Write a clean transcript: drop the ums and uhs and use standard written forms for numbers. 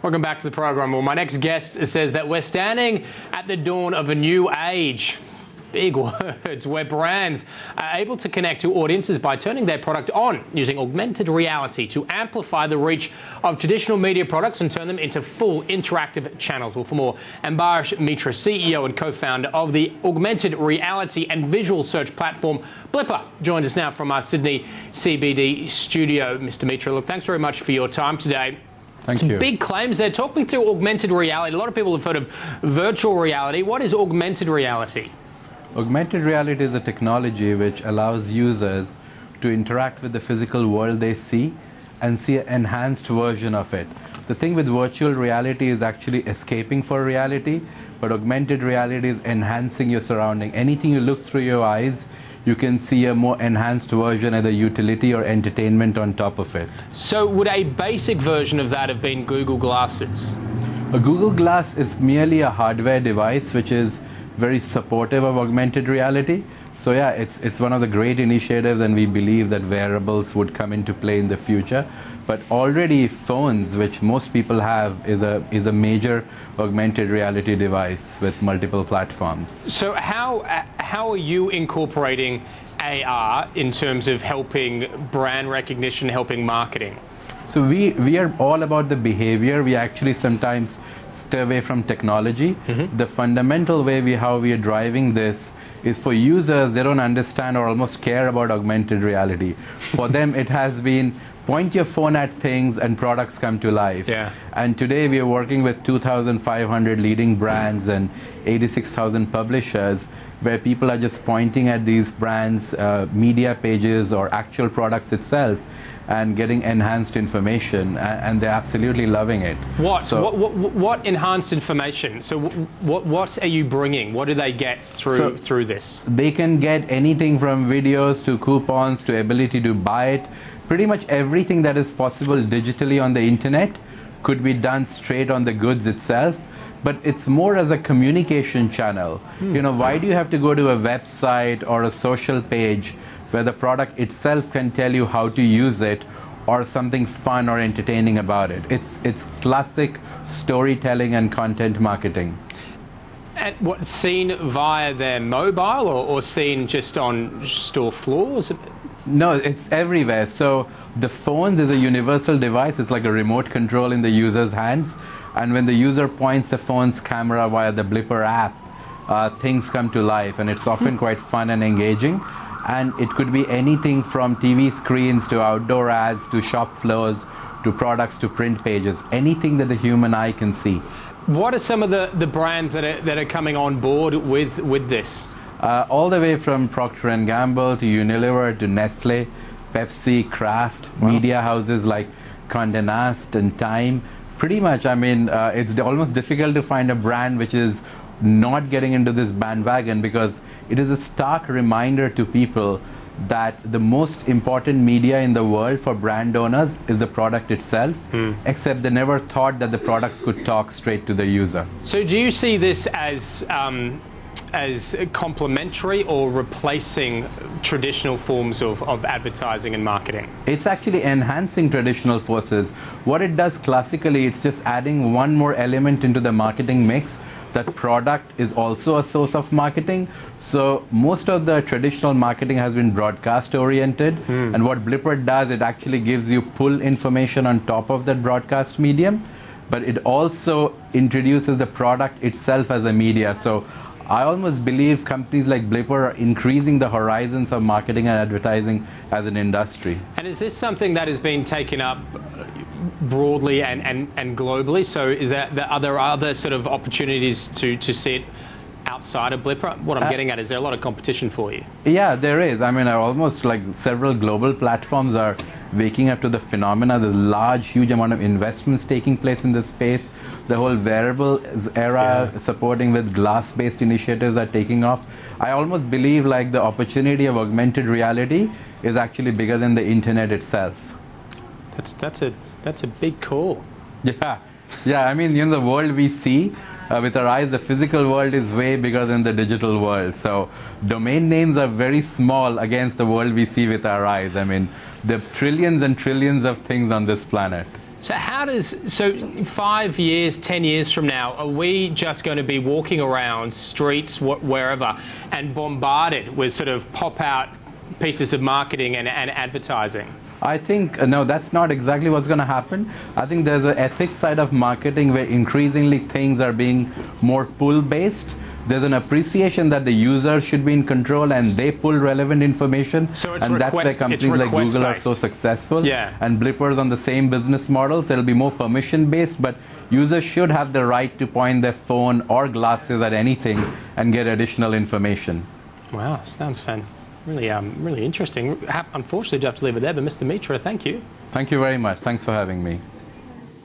Welcome back to the program. Well, my next guest says that we're standing at the dawn of a new age. Big words, where brands are able to connect to audiences by turning their product on using augmented reality to amplify the reach of traditional media products and turn them into full interactive channels. Well, for more, Ambarish Mitra, CEO and co-founder of the augmented reality and visual search platform Blippar, joins us now from our Sydney CBD studio. Mr. Mitra, look, thanks very much for your time today. Thank Some you. big claims there. Talk me through augmented reality. A lot of people have heard of virtual reality. What is augmented reality? Augmented reality is a technology which allows users to interact with the physical world they see and see an enhanced version of it. The thing with virtual reality is actually escaping for reality, but augmented reality is enhancing your surrounding. Anything you look through your eyes, you can see a more enhanced version, either utility or entertainment on top of it. So would a basic version of that have been Google Glasses? A Google Glass is merely a hardware device which is very supportive of augmented reality. So yeah, it's one of the great initiatives, and we believe that wearables would come into play in the future. But already phones, which most people have, is a major augmented reality device with multiple platforms. So how are you incorporating AR in terms of helping brand recognition, helping marketing? So we are all about the behavior. We actually sometimes stay away from technology. The fundamental way how we are driving this is for users. They don't understand or almost care about augmented reality. For them, it has been point your phone at things and products come to life. Yeah. And today we are working with 2,500 leading brands and 86,000 publishers, where people are just pointing at these brands' media pages or actual products itself and getting enhanced information, and they're absolutely loving it. What enhanced information? So what are you bringing? What do they get through this? They can get anything from videos to coupons to ability to buy it. Pretty much everything that is possible digitally on the internet could be done straight on the goods itself. But it's more as a communication channel. You know, why do you have to go to a website or a social page where the product itself can tell you how to use it or something fun or entertaining about it? It's classic storytelling and content marketing. And what, seen via their mobile or seen just on store floors? No, it's everywhere. So the phone is a universal device. It's like a remote control in the user's hands. And when the user points the phone's camera via the Blippar app, things come to life, and it's often quite fun and engaging. And it could be anything from TV screens to outdoor ads to shop floors to products to print pages, anything that the human eye can see. What are some of the brands that are coming on board with this? All the way from Procter & Gamble to Unilever to Nestle, Pepsi, Kraft, media houses like Condé Nast and Time. Pretty much, I mean, it's almost difficult to find a brand which is not getting into this bandwagon, because it is a stark reminder to people that the most important media in the world for brand owners is the product itself, except they never thought that the products could talk straight to the user. So do you see this as complementary or replacing traditional forms of advertising and marketing? It's actually enhancing traditional forces. What it does classically, it's just adding one more element into the marketing mix. That product is also a source of marketing. So most of the traditional marketing has been broadcast oriented, and what Blippar does, it actually gives you pull information on top of that broadcast medium, but it also introduces the product itself as a media. So I almost believe companies like Blippar are increasing the horizons of marketing and advertising as an industry. And is this something that has been taken up broadly and globally? So are there other sort of opportunities to see it outside of Blippar? What I'm getting at, is there a lot of competition for you? Yeah, there is. I mean, almost like several global platforms are waking up to the phenomena. There's huge amount of investments taking place in this space. The whole wearable era, supporting with glass-based initiatives are taking off. I almost believe like the opportunity of augmented reality is actually bigger than the internet itself. That's a big call. Yeah. I mean, you know, the world we see with our eyes, the physical world is way bigger than the digital world. So domain names are very small against the world we see with our eyes. I mean, there are trillions and trillions of things on this planet. So 5 years, 10 years from now, are we just going to be walking around streets, wherever, and bombarded with sort of pop-out pieces of marketing and advertising? I think, no, that's not exactly what's going to happen. I think there's an ethics side of marketing where increasingly things are being more pull-based. There's an appreciation that the user should be in control and they pull relevant information. So it's and that's why companies like Google are so successful. Yeah. And Blippar's on the same business model, so it'll be more permission-based, but users should have the right to point their phone or glasses at anything and get additional information. Wow, sounds fun. Really interesting. Unfortunately, I have to leave it there, but Mr. Mitra, thank you. Thank you very much. Thanks for having me.